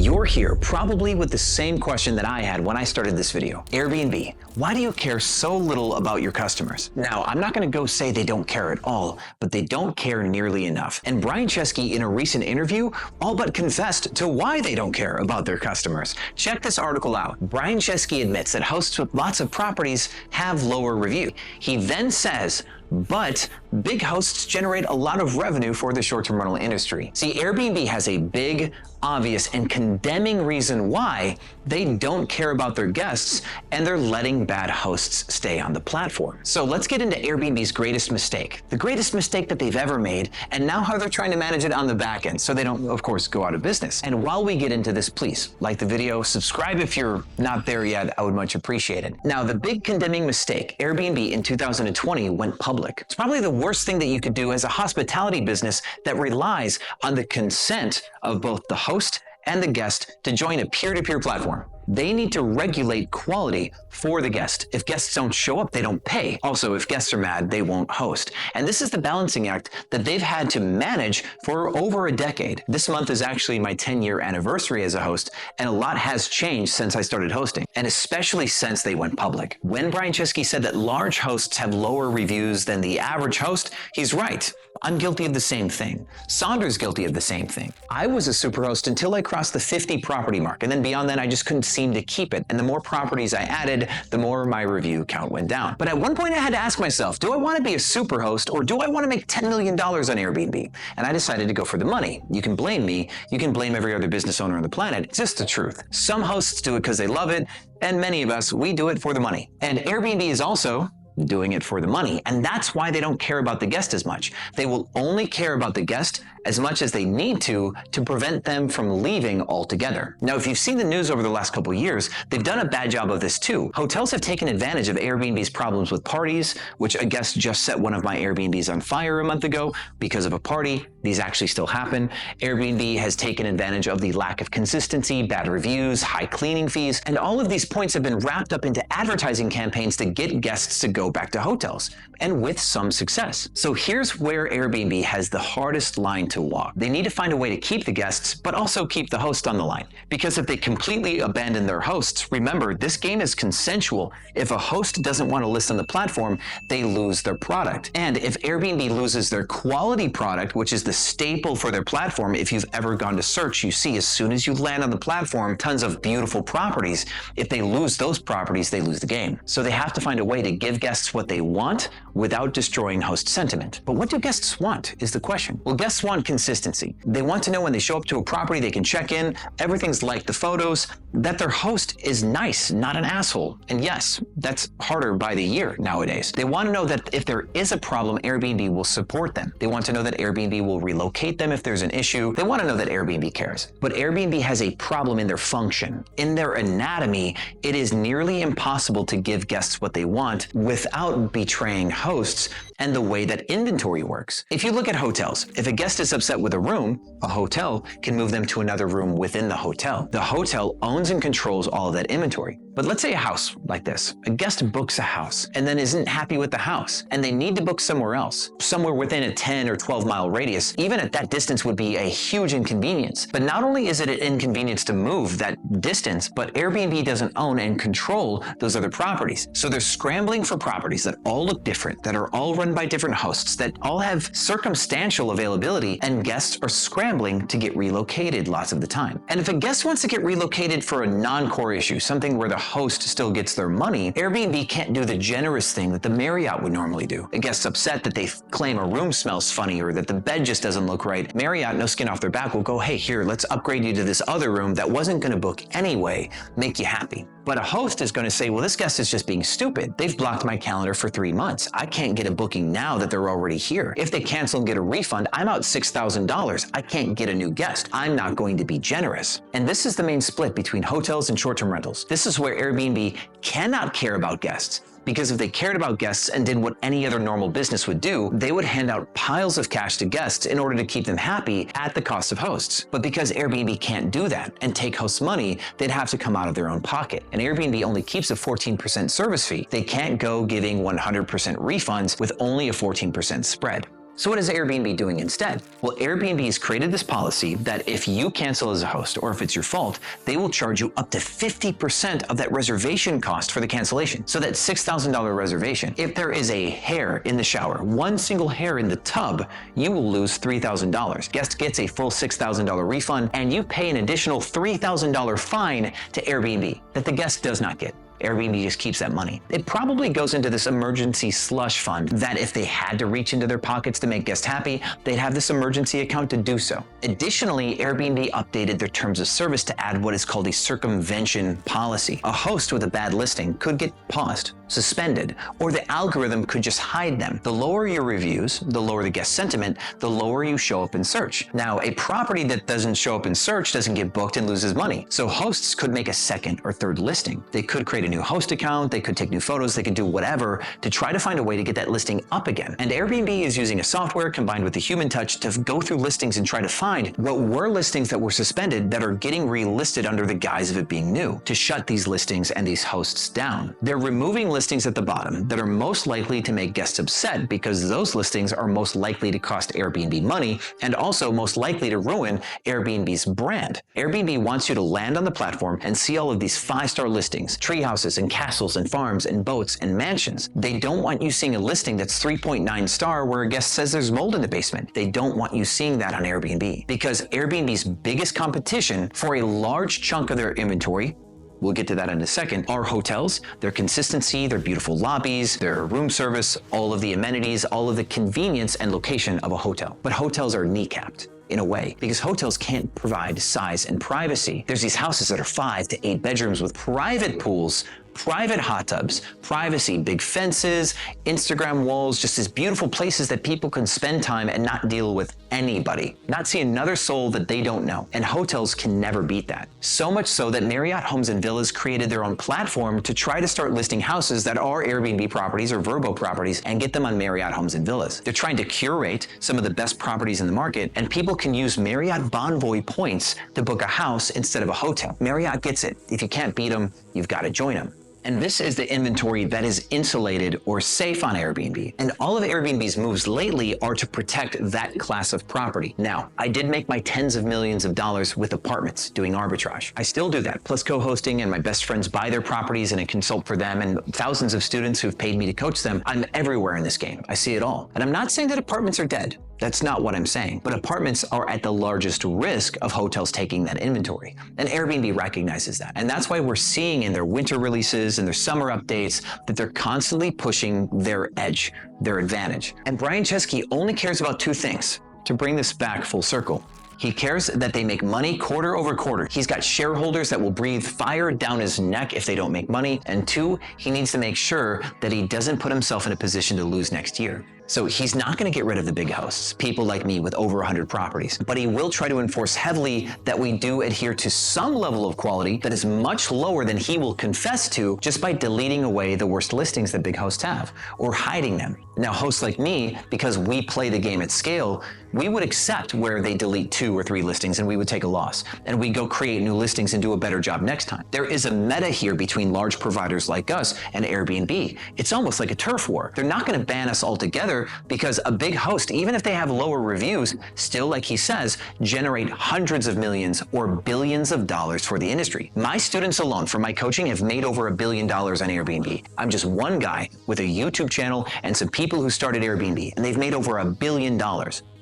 You're here probably with the same question that I had when I started this video. Airbnb, why do you care so little about your customers? Now, I'm not going to go say they don't care at all, but they don't care nearly enough. And Brian Chesky, in a recent interview, all but confessed to why they don't care about their customers. Check this article out. Brian Chesky admits that hosts with lots of properties have lower reviews. He then says, but big hosts generate a lot of revenue for the short-term rental industry. See, Airbnb has a big, obvious, and condemning reason why they don't care about their guests and they're letting bad hosts stay on the platform. So let's get into Airbnb's greatest mistake, the greatest mistake that they've ever made, and now how they're trying to manage it on the back end so they don't, of course, go out of business. And while we get into this, please like the video, subscribe if you're not there yet, I would much appreciate it. Now, the big condemning mistake, Airbnb in 2020 went public. It's probably the worst thing that you could do as a hospitality business that relies on the consent of both the host and the guest to join a peer-to-peer platform. They need to regulate quality for the guest. If guests don't show up, they don't pay. Also, if guests are mad, they won't host. And this is the balancing act that they've had to manage for over a decade. This month is actually my 10-year anniversary as a host, and a lot has changed since I started hosting, and especially since they went public. When Brian Chesky said that large hosts have lower reviews than the average host, he's right. I'm guilty of the same thing. Saunders guilty of the same thing. I was a superhost until I crossed the 50 property mark, and then beyond that, I just couldn't seem to keep it. And the more properties I added, the more my review count went down. But at one point I had to ask myself, do I want to be a superhost or do I want to make $10 million on Airbnb? And I decided to go for the money. You can blame me. You can blame every other business owner on the planet. It's just the truth. Some hosts do it because they love it, and many of us, we do it for the money. And Airbnb is also doing it for the money. And that's why they don't care about the guest as much. They will only care about the guest as much as they need to prevent them from leaving altogether. Now, if you've seen the news over the last couple of years, they've done a bad job of this too. Hotels have taken advantage of Airbnb's problems with parties, which a guest just set one of my Airbnbs on fire a month ago because of a party. These actually still happen. Airbnb has taken advantage of the lack of consistency, bad reviews, high cleaning fees, and all of these points have been wrapped up into advertising campaigns to get guests to go back to hotels, and with some success. So here's where Airbnb has the hardest line to walk. They need to find a way to keep the guests, but also keep the host on the line. Because if they completely abandon their hosts, remember, this game is consensual. If a host doesn't want to list on the platform, they lose their product. And if Airbnb loses their quality product, which is the staple for their platform, if you've ever gone to search, you see as soon as you land on the platform, tons of beautiful properties. If they lose those properties, they lose the game. So they have to find a way to give guests what they want without destroying host sentiment. But what do guests want is the question. Well, guests want consistency. They want to know when they show up to a property, they can check in, everything's like the photos, that their host is nice, not an asshole. And yes, that's harder by the year nowadays. They want to know that if there is a problem, Airbnb will support them. They want to know that Airbnb will relocate them if there's an issue. They want to know that Airbnb cares. But Airbnb has a problem in their function. In their anatomy, it is nearly impossible to give guests what they want without betraying hosts and the way that inventory works. If you look at hotels, if a guest is upset with a room, a hotel can move them to another room within the hotel. The hotel owns and controls all of that inventory. But let's say a house like this. A guest books a house and then isn't happy with the house, and they need to book somewhere else, somewhere within a 10 or 12 mile radius. Even at that distance would be a huge inconvenience. But not only is it an inconvenience to move that distance, but Airbnb doesn't own and control those other properties. So they're scrambling for properties that all look different, that are all run by different hosts, that all have circumstantial availability, and guests are scrambling to get relocated lots of the time. And if a guest wants to get relocated for a non-core issue, something where the host still gets their money, Airbnb can't do the generous thing that the Marriott would normally do. A guest's upset that they claim a room smells funny or that the bed just doesn't look right. Marriott, no skin off their back, will go, hey, here, let's upgrade you to this other room that wasn't going to book anyway, make you happy. But a host is going to say, well, this guest is just being stupid. They've blocked my calendar for 3 months. I can't get a booking now that they're already here. If they cancel and get a refund, I'm out $6,000. I can't get a new guest. I'm not going to be generous. And this is the main split between hotels and short-term rentals. This is where Airbnb cannot care about guests. Because if they cared about guests and did what any other normal business would do, they would hand out piles of cash to guests in order to keep them happy at the cost of hosts. But because Airbnb can't do that and take hosts' money, they'd have to come out of their own pocket. And Airbnb only keeps a 14% service fee. They can't go giving 100% refunds with only a 14% spread. So what is Airbnb doing instead? Well, Airbnb has created this policy that if you cancel as a host, or if it's your fault, they will charge you up to 50% of that reservation cost for the cancellation. So that $6,000 reservation, if there is a hair in the shower, one single hair in the tub, you will lose $3,000. Guest gets a full $6,000 refund, and you pay an additional $3,000 fine to Airbnb that the guest does not get. Airbnb just keeps that money. It probably goes into this emergency slush fund that if they had to reach into their pockets to make guests happy, they'd have this emergency account to do so. Additionally, Airbnb updated their terms of service to add what is called a circumvention policy. A host with a bad listing could get paused, suspended, or the algorithm could just hide them. The lower your reviews, the lower the guest sentiment, the lower you show up in search. Now, a property that doesn't show up in search doesn't get booked and loses money. So hosts could make a second or third listing. They could create a new host account, they could take new photos, they could do whatever to try to find a way to get that listing up again. And Airbnb is using a software combined with the human touch to go through listings and try to find what were listings that were suspended that are getting relisted under the guise of it being new, to shut these listings and these hosts down. They're removing listings at the bottom that are most likely to make guests upset because those listings are most likely to cost Airbnb money and also most likely to ruin Airbnb's brand. Airbnb wants you to land on the platform and see all of these 5-star listings, treehouses and castles and farms and boats and mansions. They don't want you seeing a listing that's 3.9 star where a guest says there's mold in the basement. They don't want you seeing that on Airbnb because Airbnb's biggest competition for a large chunk of their inventory, we'll get to that in a second, are hotels, their consistency, their beautiful lobbies, their room service, all of the amenities, all of the convenience and location of a hotel. But hotels are kneecapped in a way, because hotels can't provide size and privacy. There's these houses that are 5 to 8 bedrooms with private pools, private hot tubs, privacy, big fences, Instagram walls, just these beautiful places that people can spend time and not deal with anybody, not see another soul that they don't know. And hotels can never beat that. So much so that Marriott Homes and Villas created their own platform to try to start listing houses that are Airbnb properties or VRBO properties and get them on Marriott Homes and Villas. They're trying to curate some of the best properties in the market, and people can use Marriott Bonvoy points to book a house instead of a hotel. Marriott gets it. If you can't beat them, you've got to join them. And this is the inventory that is insulated or safe on Airbnb. And all of Airbnb's moves lately are to protect that class of property. Now, I did make my tens of millions of dollars with apartments doing arbitrage. I still do that, plus co-hosting, and my best friends buy their properties and I consult for them, and thousands of students who've paid me to coach them. I'm everywhere in this game. I see it all. And I'm not saying that apartments are dead. That's not what I'm saying. But apartments are at the largest risk of hotels taking that inventory. And Airbnb recognizes that. And that's why we're seeing in their winter releases and their summer updates that they're constantly pushing their edge, their advantage. And Brian Chesky only cares about 2 things to bring this back full circle. He cares that they make money quarter over quarter. He's got shareholders that will breathe fire down his neck if they don't make money. And 2, he needs to make sure that he doesn't put himself in a position to lose next year. So he's not going to get rid of the big hosts, people like me with over 100 properties, but he will try to enforce heavily that we do adhere to some level of quality that is much lower than he will confess to just by deleting away the worst listings that big hosts have or hiding them. Now, hosts like me, because we play the game at scale, we would accept where they delete 2 or 3 listings and we would take a loss, and we go create new listings and do a better job next time. There is a meta here between large providers like us and Airbnb. It's almost like a turf war. They're not going to ban us altogether because a big host, even if they have lower reviews, still, like he says, generate hundreds of millions or billions of dollars for the industry. My students alone for my coaching have made over $1 billion on Airbnb. I'm just one guy with a YouTube channel and some people who started Airbnb, and they've made over $1 billion.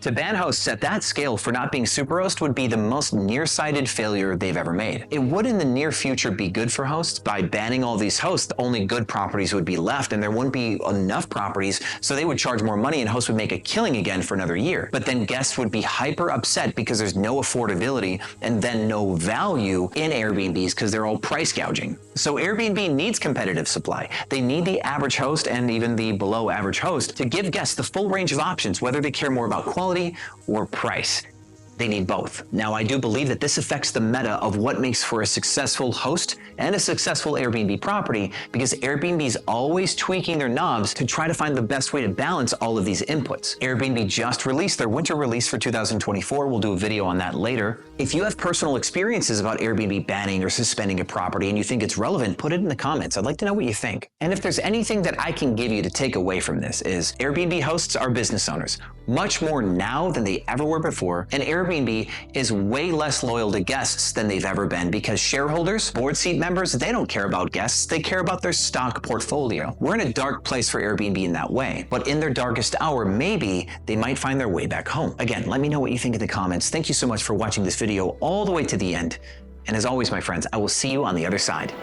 To ban hosts at that scale for not being superhost would be the most nearsighted failure they've ever made. It would in the near future be good for hosts. By banning all these hosts, only good properties would be left and there wouldn't be enough properties, so they would charge more money and hosts would make a killing again for another year. But then guests would be hyper upset because there's no affordability and then no value in Airbnbs because they're all price gouging. So Airbnb needs competitive supply. They need the average host and even the below average host to give guests the full range of options, whether they care more about quality or price. They need both. Now, I do believe that this affects the meta of what makes for a successful host and a successful Airbnb property, because Airbnb is always tweaking their knobs to try to find the best way to balance all of these inputs. Airbnb just released their winter release for 2024. We'll do a video on that later. If you have personal experiences about Airbnb banning or suspending a property and you think it's relevant, put it in the comments. I'd like to know what you think. And if there's anything that I can give you to take away from this is Airbnb hosts are business owners, much more now than they ever were before, and Airbnb is way less loyal to guests than they've ever been, because shareholders, board seat members, they don't care about guests, they care about their stock portfolio. We're in a dark place for Airbnb in that way, but in their darkest hour, maybe they might find their way back home. Again, let me know what you think in the comments. Thank you so much for watching this video all the way to the end. And as always, my friends, I will see you on the other side.